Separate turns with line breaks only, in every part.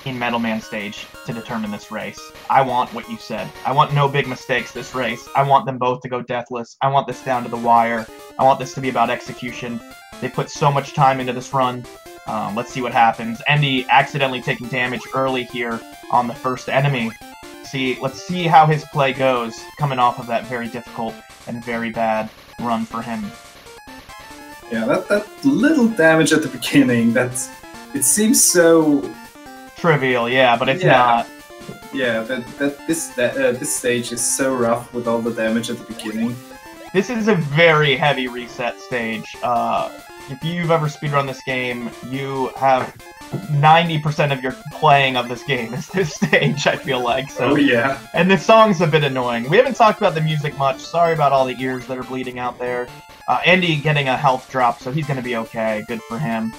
in Metal Man stage to determine this race. I want what you said. I want no big mistakes this race. I want them both to go deathless. I want this down to the wire. I want this to be about execution. They put so much time into this run. Let's see what happens. Endy accidentally taking damage early here on the first enemy. Let's see how his play goes coming off of that very difficult and very bad run for him.
Yeah, that little damage at the beginning, it seems so
trivial, yeah, but it's not.
Yeah, this stage is so rough with all the damage at the beginning.
This is a very heavy reset stage. If you've ever speedrun this game, you have 90% of your playing of this game is this stage, I feel like. So,
oh, yeah. And
the song's a bit annoying. We haven't talked about the music much. Sorry about all the ears that are bleeding out there. Endy getting a health drop, so he's going to be okay. Good for him.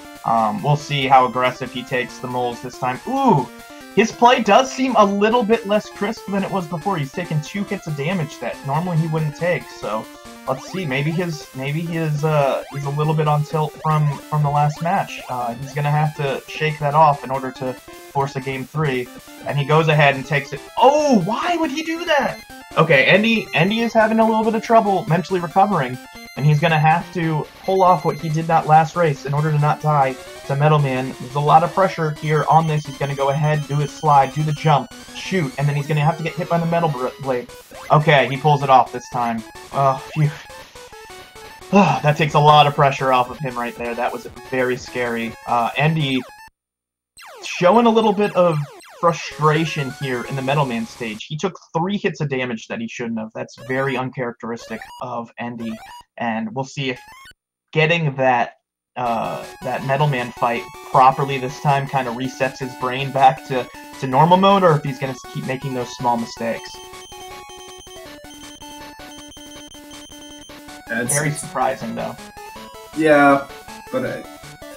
We'll see how aggressive he takes the moles this time. Ooh! His play does seem a little bit less crisp than it was before. He's taken 2 hits of damage that normally he wouldn't take, so let's see. Maybe he's a little bit on tilt from the last match. He's gonna have to shake that off in order to force a game 3, and he goes ahead and takes it. Oh, why would he do that? Okay, Endy is having a little bit of trouble mentally recovering, and he's gonna have to pull off what he did that last race in order to not die to Metal Man. There's a lot of pressure here on this. He's gonna go ahead, do his slide, do the jump, shoot, and then he's gonna have to get hit by the metal blade. Okay, he pulls it off this time. Oh, phew. That takes a lot of pressure off of him right there. That was very scary. Endy showing a little bit of frustration here in the Metal Man stage. He took 3 hits of damage that he shouldn't have. That's very uncharacteristic of Endy, and we'll see if getting that Metal Man fight properly this time kind of resets his brain back to normal mode, or if he's going to keep making those small mistakes. Very surprising, though.
Yeah, but it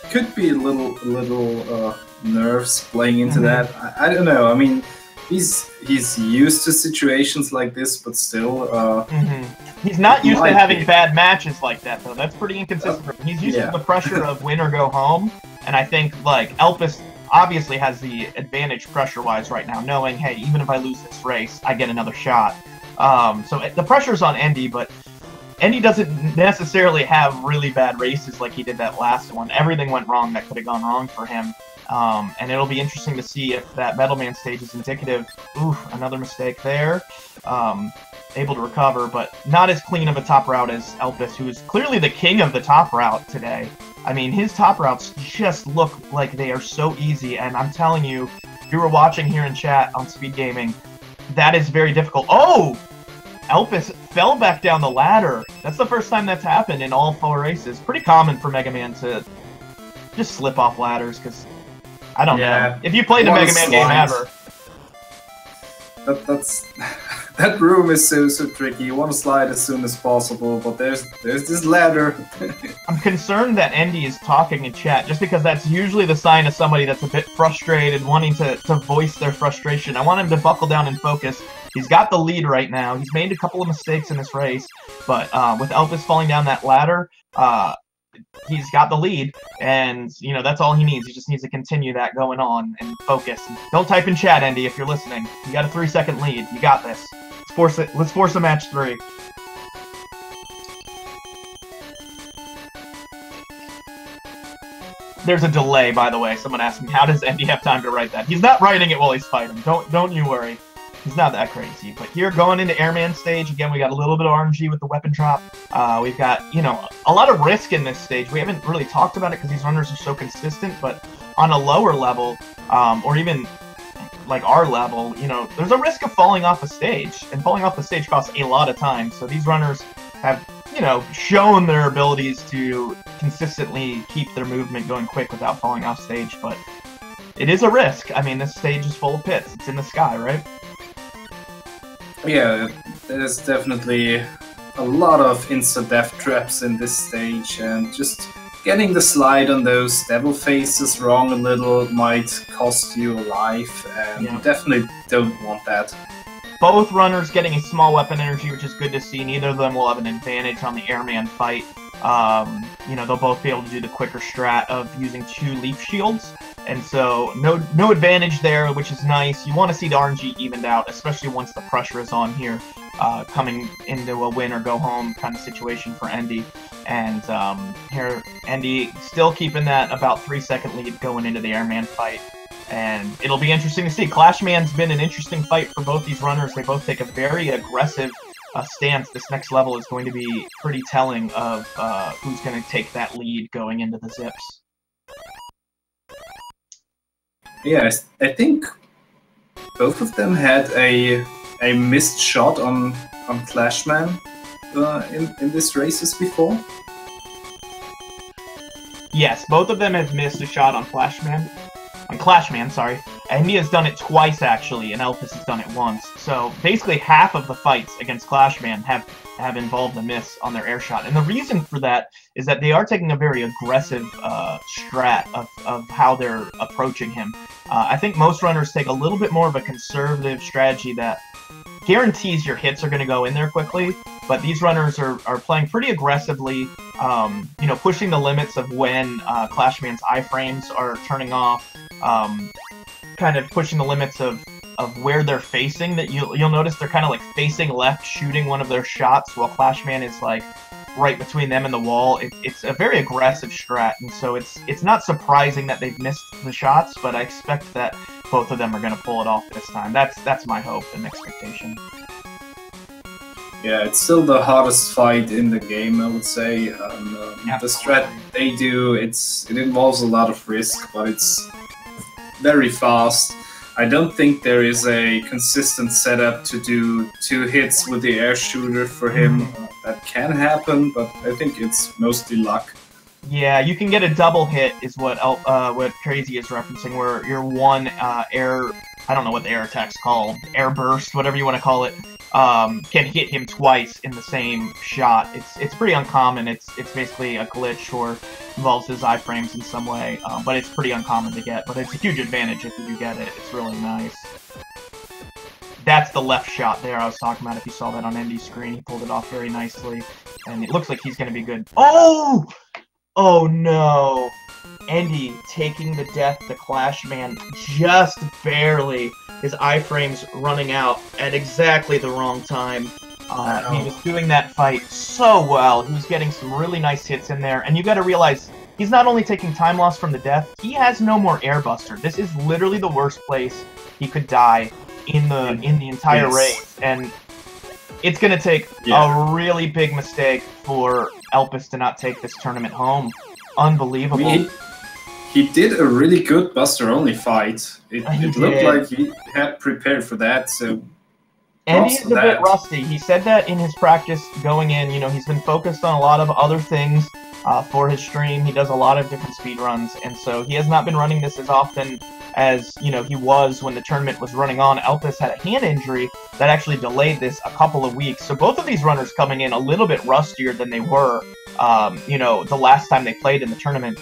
could be a little nerves playing into that. I don't know. I mean, he's used to situations like this, but still.
He's not used to having bad matches like that, though. That's pretty inconsistent. He's used to the pressure of win or go home, and I think like Elpis obviously has the advantage pressure-wise right now, knowing, hey, even if I lose this race, I get another shot. So the pressure's on Endy, but Endy doesn't necessarily have really bad races like he did that last one. Everything went wrong that could have gone wrong for him. And it'll be interesting to see if that Metal Man stage is indicative. Oof, another mistake there. Able to recover, but not as clean of a top route as Elpis, who is clearly the king of the top route today. I mean, his top routes just look like they are so easy, and I'm telling you, if you were watching here in chat on Speed Gaming, that is very difficult. Oh! Elpis fell back down the ladder. That's the first time that's happened in all 4 races. Pretty common for Mega Man to just slip off ladders, because, I don't know. If you played a Mega Man game ever.
That room is so tricky. You want to slide as soon as possible, but there's this ladder.
I'm concerned that Endy is talking in chat, just because that's usually the sign of somebody that's a bit frustrated, wanting to voice their frustration. I want him to buckle down and focus. He's got the lead right now. He's made a couple of mistakes in this race, but with Elpis falling down that ladder, he's got the lead, and you know that's all he needs. He just needs to continue that going on and focus. Don't type in chat, Endy, if you're listening. You got a 3-second lead. You got this. Let's force it. Let's force a match 3. There's a delay, by the way. Someone asked me, how does Endy have time to write that? He's not writing it while he's fighting. Don't you worry. He's not that crazy. But here, going into Airman stage, again, we got a little bit of RNG with the weapon drop. We've got, you know, a lot of risk in this stage. We haven't really talked about it because these runners are so consistent, but on a lower level, or even like our level, you know, there's a risk of falling off a stage, and falling off the stage costs a lot of time. So these runners have, you know, shown their abilities to consistently keep their movement going quick without falling off stage, but it is a risk. I mean, this stage is full of pits. It's in the sky, right?
Yeah, there's definitely a lot of insta-death traps in this stage, and just getting the slide on those devil faces wrong a little might cost you a life, and you definitely don't want that.
Both runners getting a small weapon energy, which is good to see. Neither of them will have an advantage on the Airman fight. You know, they'll both be able to do the quicker strat of using 2 leaf shields, And so no advantage there, which is nice. You want to see the RNG evened out, especially once the pressure is on here, coming into a win or go home kind of situation for Endy. And here, Endy still keeping that about 3-second lead going into the Airman fight. And it'll be interesting to see. Clashman's been an interesting fight for both these runners. They both take a very aggressive stance. This next level is going to be pretty telling of who's going to take that lead going into the Zips.
Yeah, I think both of them had a missed shot on Clashman in these races before.
Yes, both of them have missed a shot on Clashman, sorry. And he has done it twice, actually, and Elpis has done it once. So basically half of the fights against Clashman have involved a miss on their air shot. And the reason for that is that they are taking a very aggressive strat of how they're approaching him. I think most runners take a little bit more of a conservative strategy that guarantees your hits are going to go in there quickly, but these runners are playing pretty aggressively, you know, pushing the limits of when Clashman's iframes are turning off, kind of pushing the limits of where they're facing. That you'll notice they're kind of like facing left, shooting one of their shots, while Clashman is like right between them and the wall. It's a very aggressive strat, and so it's not surprising that they've missed the shots, but I expect that both of them are going to pull it off this time. That's my hope and expectation.
Yeah, it's still the hardest fight in the game, I would say. The strat they do, it involves a lot of risk, but it's very fast. I don't think there is a consistent setup to do 2 hits with the air shooter for him. That can happen, but I think it's mostly luck.
Yeah, you can get a double hit, is what Crazy is referencing, where your one air, I don't know what the air attack's called, air burst, whatever you want to call it, can hit him twice in the same shot. It's pretty uncommon. It's basically a glitch or involves his iframes in some way, but it's pretty uncommon to get. But it's a huge advantage if you do get it. It's really nice. That's the left shot there I was talking about. If you saw that on Endy's screen, he pulled it off very nicely, and it looks like he's going to be good. Oh! Oh no! Endy taking the death to Clashman just barely. His iframes running out at exactly the wrong time. He was doing that fight so well. He was getting some really nice hits in there. And you gotta realize, he's not only taking time loss from the death, he has no more air buster. This is literally the worst place he could die in the entire race. And it's gonna take a really big mistake for Elpis to not take this tournament home. Unbelievable.
I mean, he did a really good Buster-only fight. It looked like he had prepared for that, so...
And he's a bit rusty. He said that in his practice going in. You know, he's been focused on a lot of other things for his stream. He does a lot of different speed runs, and so he has not been running this as often as, you know, he was when the tournament was running on. Elpis had a hand injury that actually delayed this a couple of weeks. So both of these runners coming in a little bit rustier than they were, you know, the last time they played in the tournament.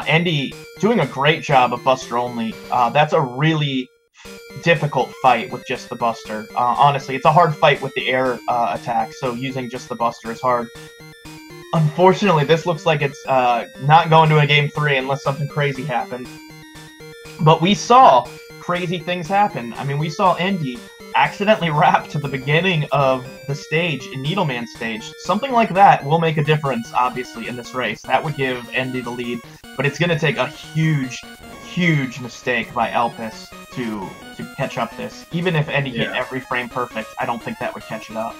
Endy doing a great job of Buster only. That's a really difficult fight with just the Buster. Honestly, it's a hard fight with the air attack, so using just the Buster is hard. Unfortunately, this looks like it's not going to a Game 3 unless something crazy happens. But we saw crazy things happen. I mean, we saw Endy accidentally wrap to the beginning of the stage, in Needleman stage. Something like that will make a difference, obviously, in this race. That would give Endy the lead, but it's going to take a huge, huge mistake by Elpis to catch up this. Even if Endy hit every frame perfect, I don't think that would catch it up.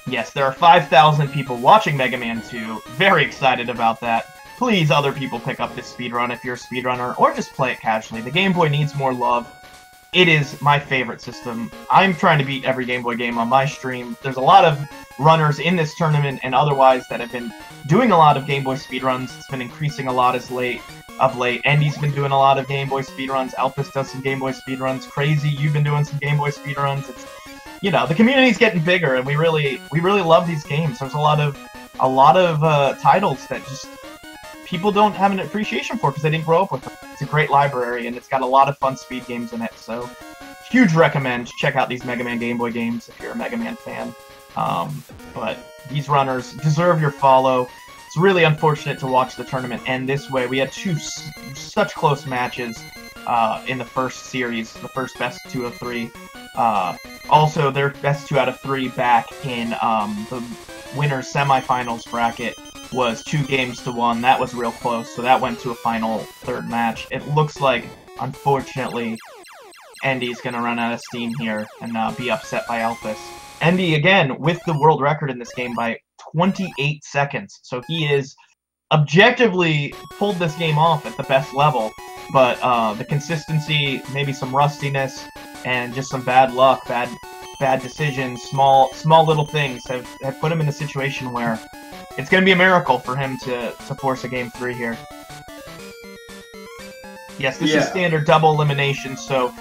Yes, there are 5,000 people watching Mega Man 2. Very excited about that. Please, other people pick up this speedrun if you're a speedrunner, or just play it casually. The Game Boy needs more love. It is my favorite system. I'm trying to beat every Game Boy game on my stream. There's a lot of runners in this tournament and otherwise that have been doing a lot of Game Boy speedruns. It's been increasing a lot of late. Endy's been doing a lot of Game Boy speedruns. Elpis does some Game Boy speedruns. Crazy, you've been doing some Game Boy speedruns. It's, you know, the community's getting bigger, and we really love these games. There's a lot of titles that just people don't have an appreciation for because they didn't grow up with them. It's a great library, and it's got a lot of fun speed games in it, so huge recommend. Check out these Mega Man Game Boy games if you're a Mega Man fan. But these runners deserve your follow. it's really unfortunate to watch the tournament end this way. We had such close matches in the first series, the first best 2 of 3. Also, their best 2 out of 3 back in the winners semifinals bracket was 2 games to 1. That was real close, so that went to a final 3rd match. It looks like, unfortunately, Endy's going to run out of steam here and be upset by Elpis. Endy, again, with the world record in this game by 28 seconds. So he is objectively pulled this game off at the best level, but the consistency, maybe some rustiness, and just some bad luck, bad decisions, small little things have put him in a situation where it's going to be a miracle for him to force a game 3 here. Yes, this is standard double elimination, so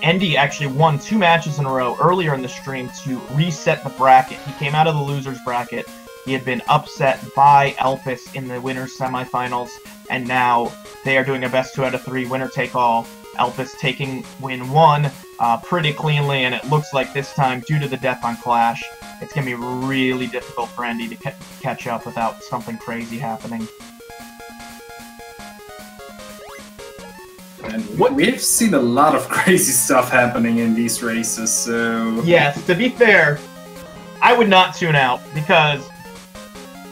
Endy actually won 2 matches in a row earlier in the stream to reset the bracket. He came out of the loser's bracket. He had been upset by Elpis in the winners semifinals, and now they are doing a best 2 out of 3 winner-take-all. Elpis taking win 1 pretty cleanly, and it looks like this time, due to the death on Clash, it's going to be really difficult for Endy to catch up without something crazy happening.
And we've seen a lot of crazy stuff happening in these races, so...
Yes, to be fair, I would not tune out, because,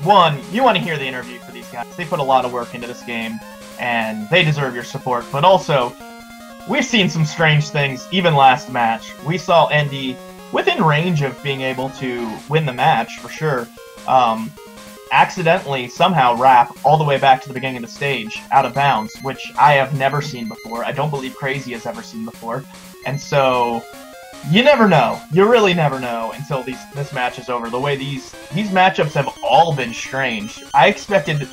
1, you want to hear the interview for these guys. They put a lot of work into this game, and they deserve your support, but also, we've seen some strange things, even last match. We saw Endy within range of being able to win the match, for sure, accidentally somehow wrap all the way back to the beginning of the stage, out of bounds, which I have never seen before. I don't believe Crazy has ever seen before. And so, you never know. You really never know until this match is over. The way these matchups have all been strange. I expected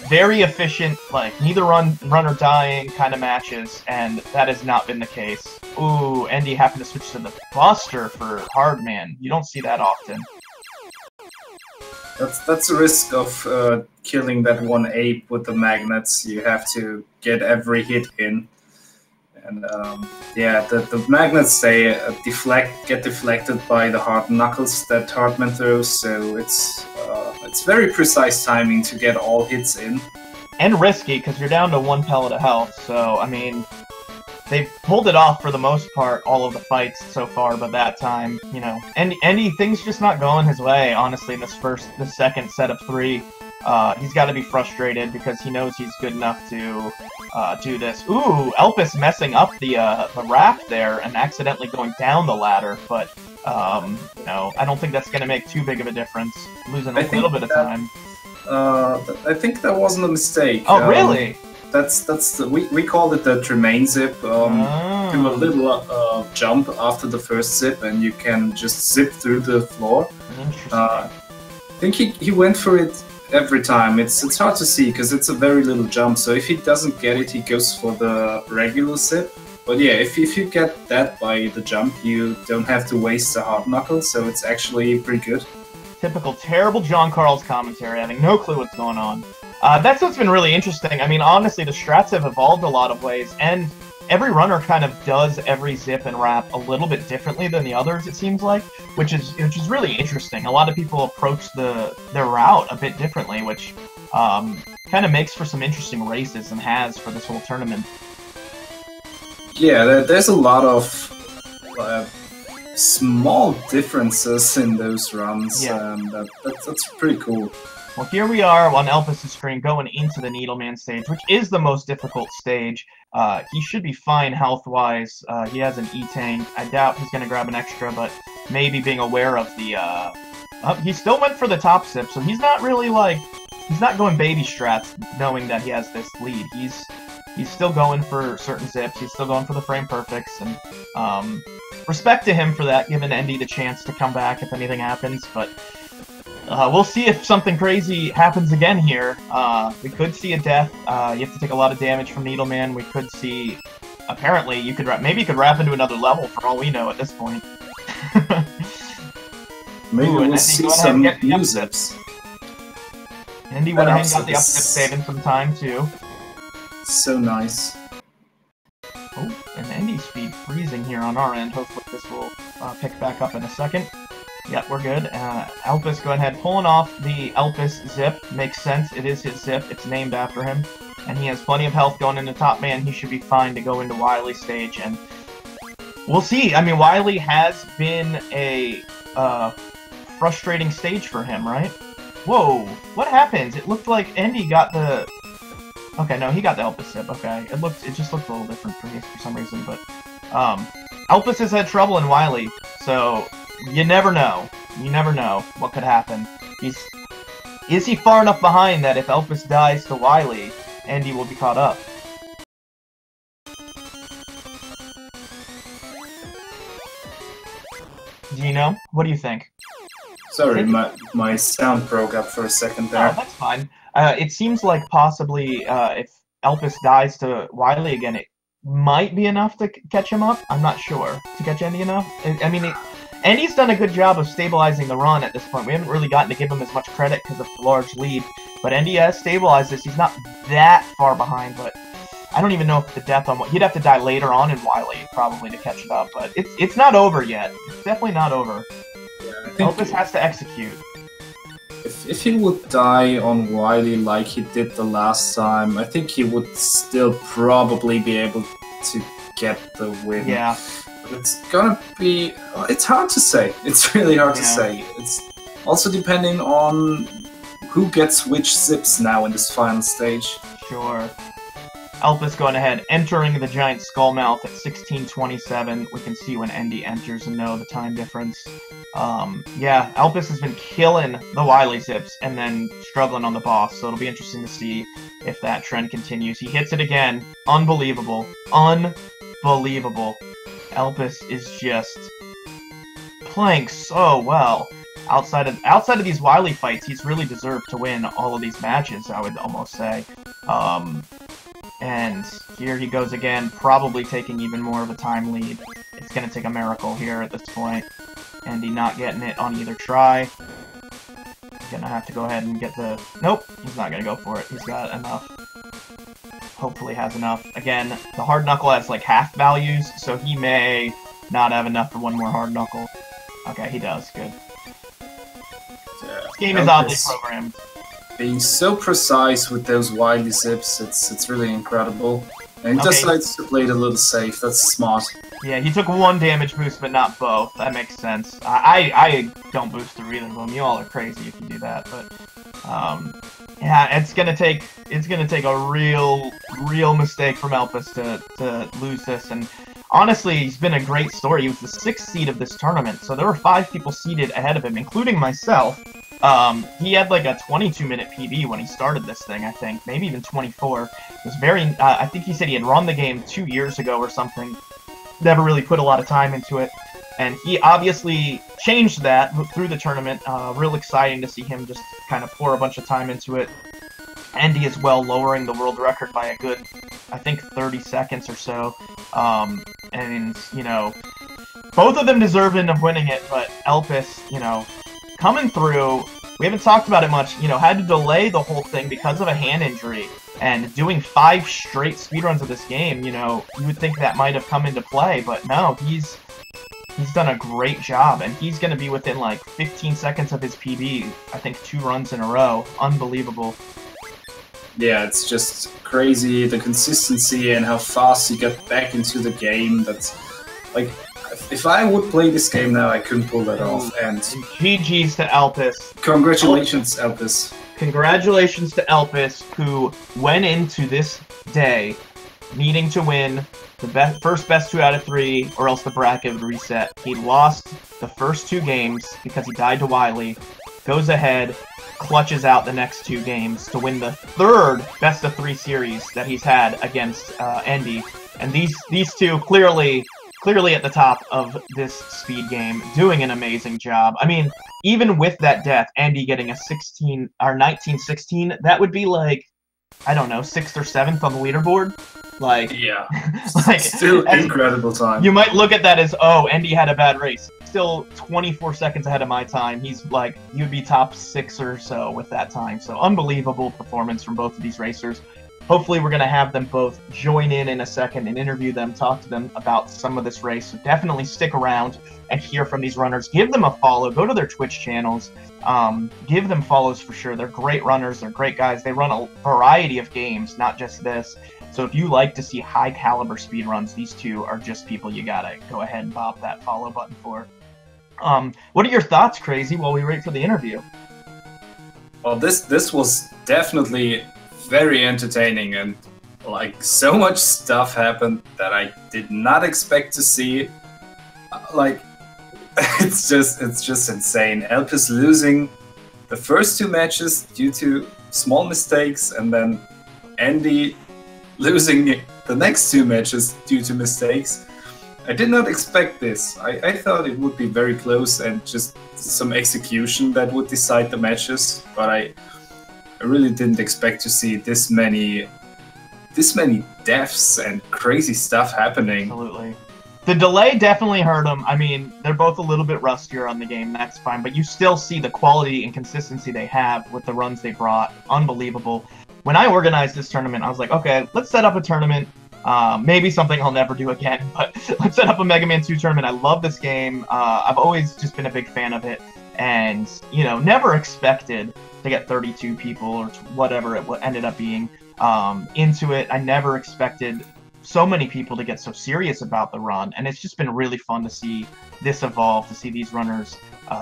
very efficient, like, neither run or dying kind of matches, and that has not been the case. Ooh, Endy happened to switch to the Buster for Hardman. You don't see that often.
That's a risk of killing that one ape with the magnets. You have to get every hit in. And yeah, the magnets, they get deflected by the hard knuckles that Hardman throws, so it's very precise timing to get all hits in.
And risky, because you're down to 1 pellet of health, so, I mean, they've pulled it off for the most part, all of the fights so far, but that time, you know, Endy, things just not going his way, honestly, in the second set of 3. He's got to be frustrated because he knows he's good enough to do this. Ooh, Elpis messing up the raft there and accidentally going down the ladder, but, you know, I don't think that's going to make too big of a difference, losing a little bit of time.
I think that wasn't a mistake.
Oh, really?
We called it the Tremaine zip. Do a little jump after the first zip, and you can just zip through the floor.
Interesting.
I think he went for it every time. It's hard to see because it's a very little jump. So if he doesn't get it, he goes for the regular zip. But yeah, if you get that by the jump, you don't have to waste the hard knuckle. So it's actually pretty good.
Typical terrible John Carl's commentary, having no clue what's going on. That's what's been really interesting. I mean, honestly, the strats have evolved a lot of ways, and every runner kind of does every zip and wrap a little bit differently than the others, it seems like, which is really interesting. A lot of people approach their route a bit differently, which kind of makes for some interesting races and has for this whole tournament.
Yeah, there's a lot of small differences in those runs, and that's pretty cool.
Well, here we are on Elpis's screen going into the Needleman stage, which is the most difficult stage. He should be fine health-wise. He has an E-Tank. I doubt he's going to grab an extra, but maybe being aware of the... he still went for the top zip, so he's not really, like... He's not going baby strats knowing that he has this lead. He's still going for certain zips. He's still going for the frame perfects, and respect to him for that, giving Endy the chance to come back if anything happens, but... we'll see if something crazy happens again here. We could see a death. You have to take a lot of damage from Needleman. We could see... Apparently, maybe you could wrap into another level for all we know at this point.
Maybe we'll see some new zips.
Endy went ahead and got the up zip, saving some time, too.
So nice.
Oh, and Endy's speed freezing here on our end. Hopefully this will pick back up in a second. Yep, we're good. Elpis, go ahead. Pulling off the Elpis zip. Makes sense. It is his zip. It's named after him. And he has plenty of health going into top man. He should be fine to go into Wily stage. And we'll see. I mean, Wily has been a frustrating stage for him, right? Whoa. What happens? It looked like Endy got the... Okay, no, he got the Elpis zip. Okay. It just looked a little different for me for some reason. But Elpis has had trouble in Wily. So... You never know. You never know what could happen. Is he far enough behind that if Elpis dies to Wily, Endy will be caught up? Do you know? What do you think?
Sorry, my sound broke up for a second there.
Oh, that's fine. It seems like possibly if Elpis dies to Wily again, it might be enough to catch him up. I'm not sure. To catch Endy enough? I mean... Endy's done a good job of stabilizing the run at this point. We haven't really gotten to give him as much credit because of the large lead. But Endy has stabilized this. He's not that far behind, but I don't even know if the death on... He'd have to die later on in Wily, probably, to catch it up. But it's not over yet. It's definitely not over.
Yeah, I think
Elpis has to execute.
If he would die on Wily like he did the last time, I think he would still probably be able to get the win.
Yeah.
It's gonna be... It's hard to say. It's really hard to say. It's also depending on who gets which zips now in this final stage.
Sure. Elpis going ahead, entering the giant skull mouth at 16:27. We can see when Endy enters and know the time difference. Yeah, Elpis has been killing the Wily zips and then struggling on the boss, so it'll be interesting to see if that trend continues. He hits it again. Unbelievable. Unbelievable. Elpis is just playing so well. Outside of these Wily fights, he's really deserved to win all of these matches, I would almost say. And here he goes again, probably taking even more of a time lead. It's going to take a miracle here at this point. Endy not getting it on either try. Gonna have to go ahead and get the... Nope, he's not going to go for it. He's got enough. Hopefully has enough. Again, the hard knuckle has like half values, so he may not have enough for one more hard knuckle. Okay, he does. Good. This game is oddly programmed.
Being so precise with those Wily zips, it's really incredible. And he decides to play it a little safe. That's smart.
Yeah, he took one damage boost, but not both. That makes sense. I don't boost through either of them. You all are crazy if you do that, but yeah, it's gonna take a real mistake from Elpis to lose this. And honestly, he's been a great story. He was the 6th seed of this tournament, so there were 5 people seeded ahead of him, including myself. He had like a 22-minute PB when he started this thing, I think, maybe even 24. It was very, I think he said he had run the game 2 years ago or something. Never really put a lot of time into it. And he obviously changed that through the tournament. Real exciting to see him just kind of pour a bunch of time into it. Endy as well, lowering the world record by a good, I think, 30 seconds or so. And, you know, both of them deserving of winning it, but Elpis, you know, coming through. We haven't talked about it much, you know, had to delay the whole thing because of a hand injury. And doing 5 straight speedruns of this game, you know, you would think that might have come into play, but no, he's done a great job, and he's going to be within like 15 seconds of his PB, I think 2 runs in a row. Unbelievable.
Yeah, it's just crazy, the consistency and how fast he got back into the game. That's, like, if I would play this game now, I couldn't pull that off. And
GG's to Elpis.
Congratulations, Elpis.
Congratulations to Elpis, who went into this day needing to win the first best 2 out of 3, or else the bracket would reset. He lost the first 2 games because he died to Wily, goes ahead, clutches out the next 2 games to win the 3rd best of 3 series that he's had against Endy. And these two clearly at the top of this speed game, doing an amazing job. I mean, even with that death, Endy getting a 19-16, that would be like, I don't know, 6th or 7th on the leaderboard. Like, yeah,
like still incredible time.
You might look at that as, oh, Endy had a bad race. Still 24 seconds ahead of my time. He's like, you'd be top 6 or so with that time. So unbelievable performance from both of these racers. hopefully we're going to have them both join in a second and interview them, talk to them about some of this race. So definitely stick around and hear from these runners. Give them a follow. Go to their Twitch channels. Give them follows for sure. They're great runners. They're great guys. They run a variety of games, not just this. So if you like to see high caliber speed runs, these two are just people you gotta go ahead and pop that follow button for. What are your thoughts, Crazy, while we wait for the interview?
Well, this was definitely very entertaining, and like so much stuff happened that I did not expect to see. Like it's just insane. Elpis losing the first two matches due to small mistakes, and then Endy losing the next two matches due to mistakes. I did not expect this. I thought it would be very close and just some execution that would decide the matches, but I really didn't expect to see this many deaths and crazy stuff happening.
Absolutely. The delay definitely hurt them. I mean, they're both a little bit rustier on the game, that's fine, but you still see the quality and consistency they have with the runs they brought. Unbelievable. When I organized this tournament, I was like, okay, let's set up a tournament. Maybe something I'll never do again, but let's set up a Mega Man 2 tournament. I love this game. I've always just been a big fan of it, and, you know, never expected to get 32 people or whatever it ended up being into it. I never expected so many people to get so serious about the run, and it's just been really fun to see this evolve, to see these runners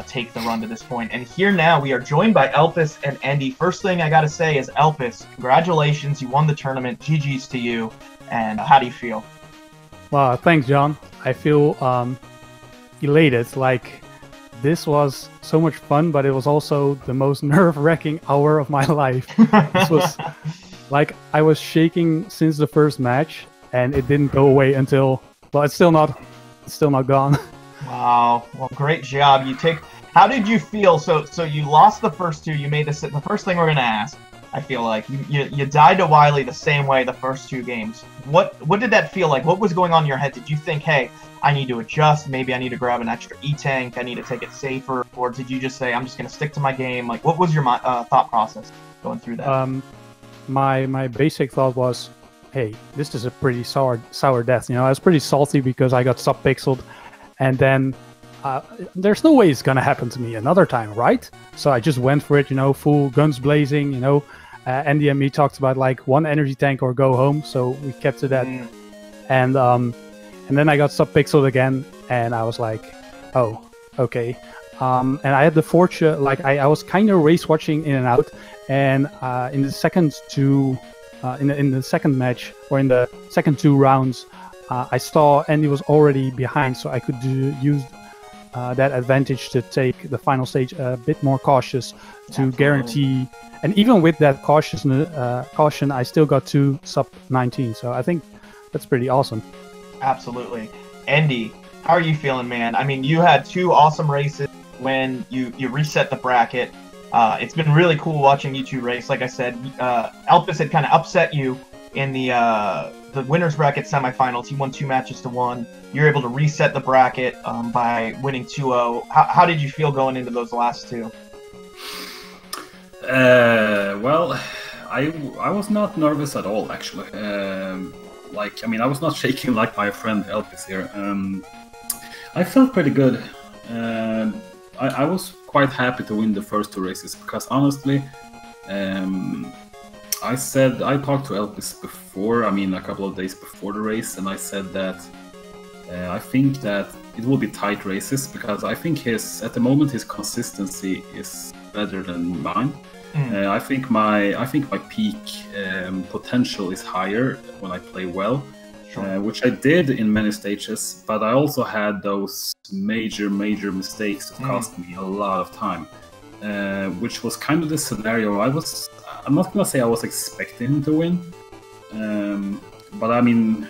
take the run to this point. And here now we are joined by Elpis and Endy. First thing I gotta say is, Elpis, congratulations, you won the tournament. GG's to you. And how do you feel?
Wow, thanks, John. I feel elated. Like, this was so much fun, but it was also the most nerve-wracking hour of my life. This was like, I was shaking since the first match, and it didn't go away until, well, it's still not gone.
Wow, well, great job. How did you feel? So you lost the first two. You made the first thing we're gonna ask. I feel like you died to Wily the same way the first two games. What did that feel like? What was going on in your head? Did you think, hey, I need to adjust, maybe I need to grab an extra E-tank, I need to take it safer, or did you just say, I'm just going to stick to my game? Like, what was your thought process going through that?
My basic thought was, hey, this is a pretty sour death. You know, I was pretty salty because I got sub-pixeled, and then there's no way it's going to happen to me another time, right? So I just went for it, you know, full guns blazing, you know. Endy and me talked about like one energy tank or go home, so we kept to that. And then I got sub-pixeled again, and I was like, oh, okay. And I had the fortune, like I was kind of race watching in and out, and in the second two, in the second match, or in the second two rounds, I saw Endy was already behind, so I could use that advantage to take the final stage a bit more cautious to
Absolutely.
Guarantee. And even with that caution, I still got 2 sub-19. So I think that's pretty awesome.
Absolutely. Endy, how are you feeling, man? I mean, you had 2 awesome races when you reset the bracket. It's been really cool watching you 2 race. Like I said, Elpis had kind of upset you in the winner's bracket semifinals. He won 2 matches to 1. You're able to reset the bracket by winning 2-0. How did you feel going into those last 2?
Well, I was not nervous at all, actually. Like, I mean, I was not shaking like my friend Elpis here. I felt pretty good. I was quite happy to win the first 2 races because, honestly, I talked to Elpis before, I mean, a couple of days before the race, and I said that I think that it will be tight races because I think at the moment his consistency is better than mine. I think my peak potential is higher when I play well, which I did in many stages. But I also had those major mistakes that cost me a lot of time, which was kind of the scenario. I'm not gonna say I was expecting him to win, but I mean,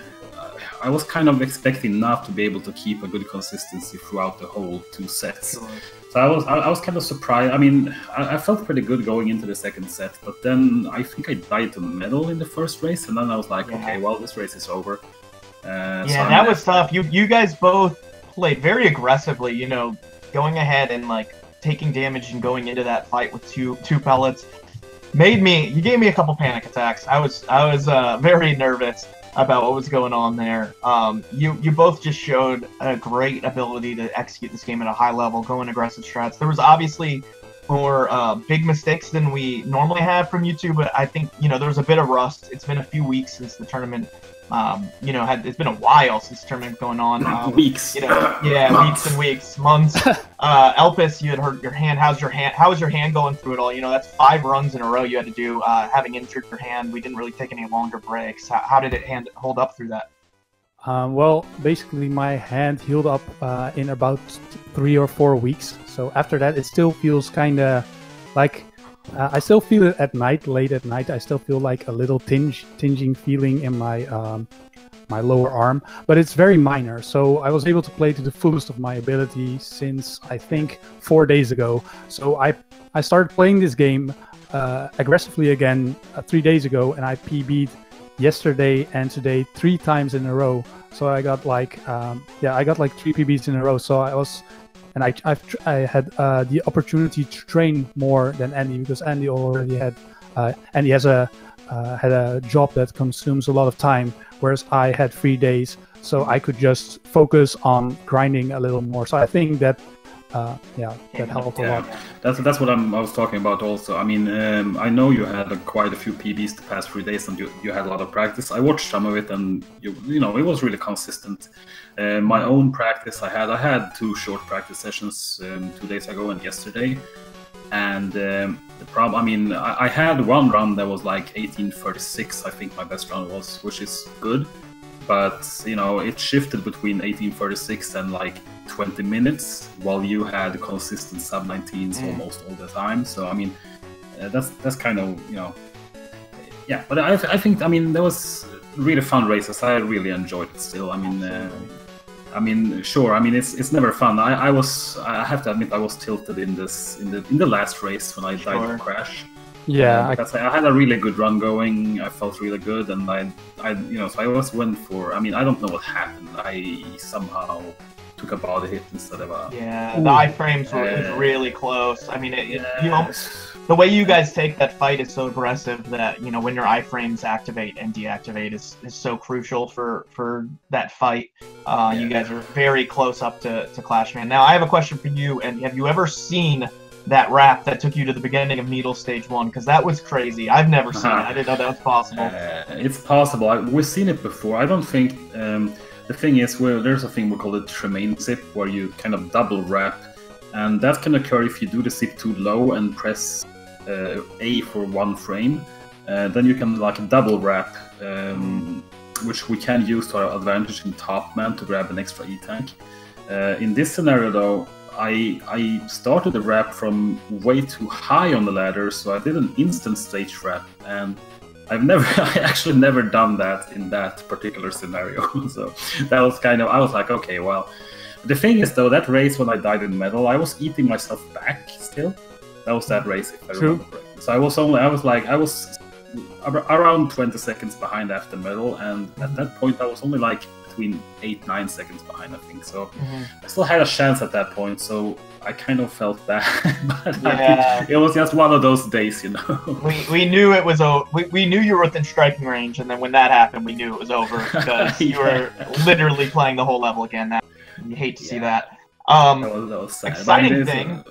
I was kind of expecting not to be able to keep a good consistency throughout the whole 2 sets.
Sure.
So I was kind of surprised. I mean, I felt pretty good going into the second set, but then I think I died to Metal in the first race, and then I was like, okay, well, this race is over.
Yeah, so that was tough. You guys both played very aggressively, you know, going ahead and like taking damage and going into that fight with two pellets. You gave me a couple panic attacks. I was very nervous about what was going on there. You both just showed a great ability to execute this game at a high level, go in aggressive strats. There was obviously more big mistakes than we normally have from you two, but I think, you know, there was a bit of rust. It's been a few weeks since the tournament. You know, it's been a while since the tournament going on.
Weeks.
You know, yeah, weeks and weeks, months. Elpis, you had hurt your hand. How was your hand going through it all? You know, that's 5 runs in a row you had to do, having injured your hand. We didn't really take any longer breaks. How did it hold up through that?
Well, basically my hand healed up in about 3 or 4 weeks. So after that, it still feels kind of like I still feel it at night, late at night. I still feel like a little tinging feeling in my my lower arm, but it's very minor. So I was able to play to the fullest of my ability since I think 4 days ago. So I started playing this game aggressively again 3 days ago, and I PB'd yesterday and today 3 times in a row. So I got like I got like 3 PBs in a row. So I had the opportunity to train more than Andy, because Andy already had Andy has had a job that consumes a lot of time, whereas I had 3 days, so I could just focus on grinding a little more. So I think that that helped a lot.
That's what I was talking about also. I mean, I know you had quite a few PBs the past 3 days, and you had a lot of practice. I watched some of it, and you know, it was really consistent. My own practice, I had 2 short practice sessions 2 days ago and yesterday, and the problem, I mean, I had 1 run that was like 18:36, I think my best run was, which is good. But, you know, it shifted between 18:36 and like 20 minutes, while you had consistent sub-19s almost all the time. So, I mean, that's kind of, you know, yeah. But I think, I mean, there was really fun races. I really enjoyed it still. I mean, sure. I mean, it's never fun. I have to admit, I was tilted in the last race when I died in crash.
Yeah,
because I had a really good run going. I felt really good, and I you know, so I always went for. I mean, I don't know what happened. I somehow took a body hit instead of a.
Yeah, the iframes were really close. I mean, you know, the way you guys take that fight is so aggressive that, you know, when your iframes activate and deactivate is so crucial for that fight. You guys are very close up to Clashman. Now, I have a question for you. And have you ever seen that wrap that took you to the beginning of Needle Stage 1? Because that was crazy. I've never seen it. I didn't know that was possible.
It's possible. We've seen it before. I don't think... the thing is, there's a thing we call it Tremaine zip, where you kind of double wrap. And that can occur if you do the zip too low and press A for 1 frame. Then you can like double wrap, which we can use to our advantage in top man to grab an extra E-tank. In this scenario, though, I started the wrap from way too high on the ladder, so I did an instant stage wrap, and I actually never done that in that particular scenario. So that was kind of, I was like, okay, well. The thing is, though, that race when I died in medal, I was eating myself back still. That was that race, if I remember correctly. So I was around 20 seconds behind after medal, and at that point I was only like between 8-9 seconds behind, I think. So I still had a chance at that point, so I kind of felt bad. But yeah. It was just one of those days, you know.
We knew it was we knew you were within striking range, and then when that happened, we knew it was over, because you were literally playing the whole level again. That you hate to see that.
That was sad.
Exciting thing.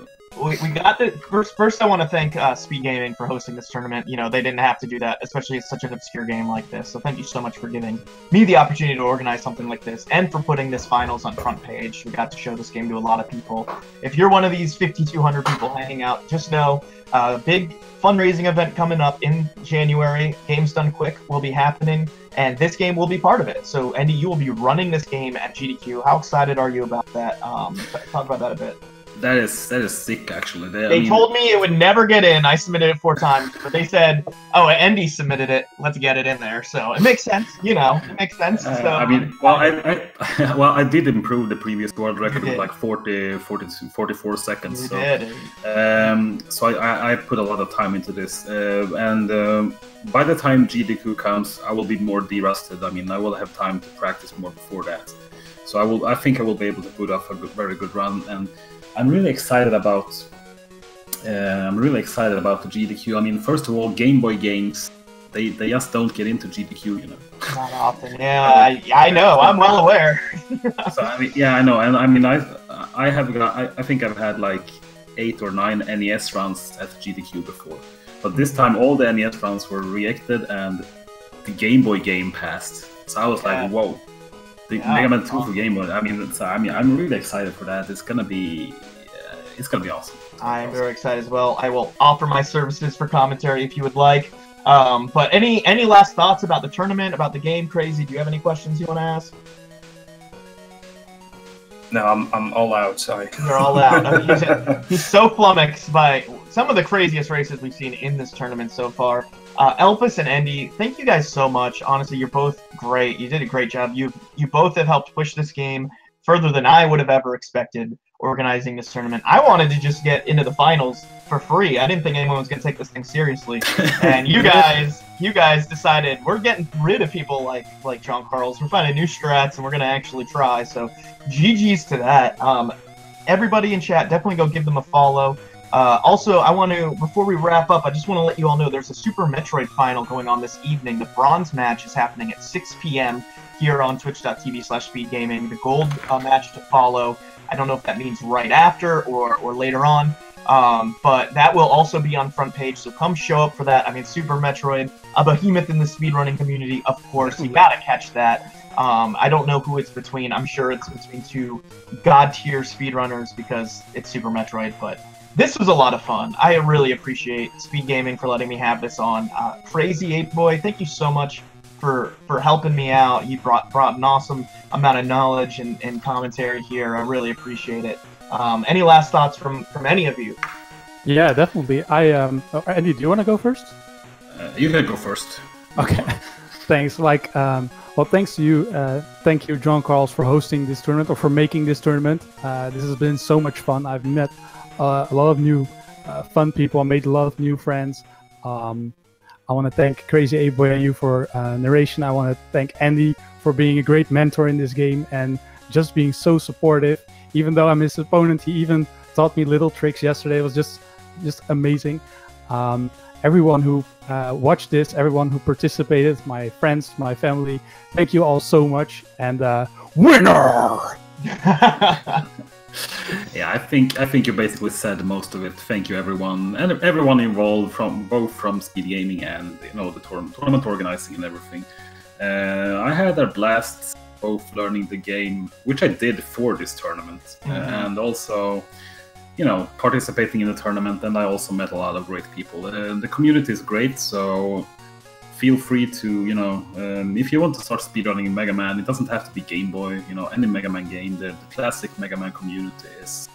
We got the first. I want to thank Speed Gaming for hosting this tournament. You know, they didn't have to do that, especially it's such an obscure game like this. So thank you so much for giving me the opportunity to organize something like this, and for putting this finals on front page. We got to show this game to a lot of people. If you're one of these 5,200 people hanging out, just know a big fundraising event coming up in January. Games Done Quick will be happening, and this game will be part of it. So Endy, you will be running this game at GDQ. How excited are you about that? Talk about that a bit.
That is sick, actually.
They told me it would never get in. I submitted it 4 times, but they said, "Oh, Endy submitted it. Let's get it in there." So it makes sense, you know. It makes sense. So
I mean, well, I did improve the previous world record with like 44 seconds.
You
so,
did.
So I put a lot of time into this, and by the time GDQ comes, I will be more de-rusted. I mean, I will have time to practice more before that. So I think I will be able to put off a very good run, and I'm really excited about I'm really excited about the GDQ. I mean, first of all, Game Boy games, they just don't get into GDQ, you know.
Not often. Yeah, I know. I'm well aware.
So I mean, yeah, I know, and I mean, I think I've had like 8 or 9 NES runs at GDQ before, but this time all the NES runs were rejected and the Game Boy game passed. So I was like, whoa, the Mega Man 2 for Game Boy. I mean, I'm really excited for that. It's gonna be awesome.
I'm very excited as well. I will offer my services for commentary if you would like. But any last thoughts about the tournament, about the game, Crazy? Do you have any questions you want to ask?
No, I'm all out. Sorry.
You're all out. I mean, he's so flummoxed by some of the craziest races we've seen in this tournament so far. Elpis and Endy, thank you guys so much. Honestly, you're both great. You did a great job. You both have helped push this game further than I would have ever expected organizing this tournament. I wanted to just get into the finals for free. I didn't think anyone was going to take this thing seriously. And you guys decided we're getting rid of people like John Carls. We're finding new strats and we're going to actually try. So GG's to that. Everybody in chat, definitely go give them a follow. Also, I want to, before we wrap up, I just want to let you all know there's a Super Metroid final going on this evening. The bronze match is happening at 6 p.m. here on twitch.tv/speedgaming. The gold match to follow. I don't know if that means right after or later on, but that will also be on front page, so come show up for that. I mean, Super Metroid, a behemoth in the speedrunning community, of course. You gotta catch that. I don't know who it's between. I'm sure it's between 2 god-tier speedrunners because it's Super Metroid, but this was a lot of fun. I really appreciate Speed Gaming for letting me have this on. Crazy Ape Boy, thank you so much for helping me out. You brought an awesome amount of knowledge and commentary here. I really appreciate it. Any last thoughts from any of you?
Yeah, definitely. Andy, do you want to go first?
You can go first.
Okay. Thanks. Well, thanks to you. Thank you, John Carls, for hosting this tournament or for making this tournament. This has been so much fun. I've met a lot of new fun people. I made a lot of new friends. I want to thank Crazy Ape Boy and you for narration. I want to thank Andy for being a great mentor in this game and just being so supportive. Even though I'm his opponent, he even taught me little tricks yesterday. It was just amazing. Everyone who watched this, everyone who participated, my friends, my family, thank you all so much. And winner!
Yeah, I think you basically said most of it. Thank you, everyone, and everyone involved, from Speed Gaming and the tournament organizing and everything. I had a blast both learning the game, which I did for this tournament, and also participating in the tournament. And I also met a lot of great people. The community is great, so feel free to, if you want to start speedrunning Mega Man, it doesn't have to be Game Boy, any Mega Man game. The classic Mega Man community is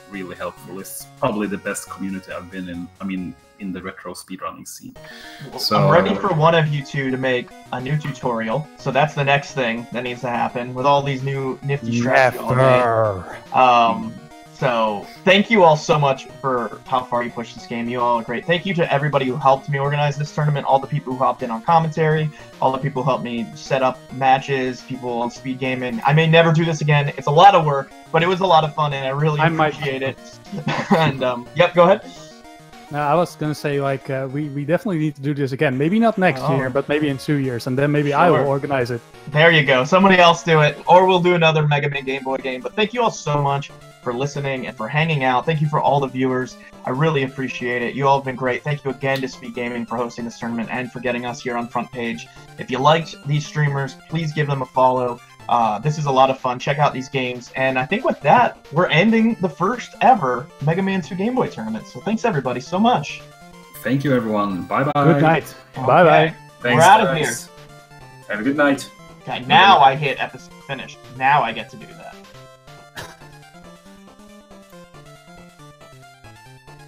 really helpful. It's probably the best community I've been in, in the retro speedrunning scene. So
I'm ready for one of you two to make a new tutorial. So that's the next thing that needs to happen with all these new nifty strats you all made. So thank you all so much for how far you pushed this game. You all are great. Thank you to everybody who helped me organize this tournament, all the people who hopped in on commentary, all the people who helped me set up matches, people on Speed Gaming. I may never do this again. It's a lot of work, but it was a lot of fun, and I really appreciate it. And, yep, go ahead.
No, I was going to say, we definitely need to do this again. Maybe not next year, but maybe in 2 years, and then maybe I will organize it.
There you go. Somebody else do it, or we'll do another Mega Man Game Boy game. But thank you all so much for listening and for hanging out. Thank you for all the viewers. I really appreciate it. You all have been great. Thank you again to Speed Gaming for hosting this tournament and for getting us here on front page. If you liked these streamers, please give them a follow. This is a lot of fun. Check out these games. And I think with that, we're ending the first ever Mega Man 2 Game Boy tournament. So thanks everybody so much.
Thank you, everyone. Bye-bye.
Good night.
Okay.
Bye-bye.
We're out of here.
Have a good night.
Okay, now I hit episode finish. Now I get to do that.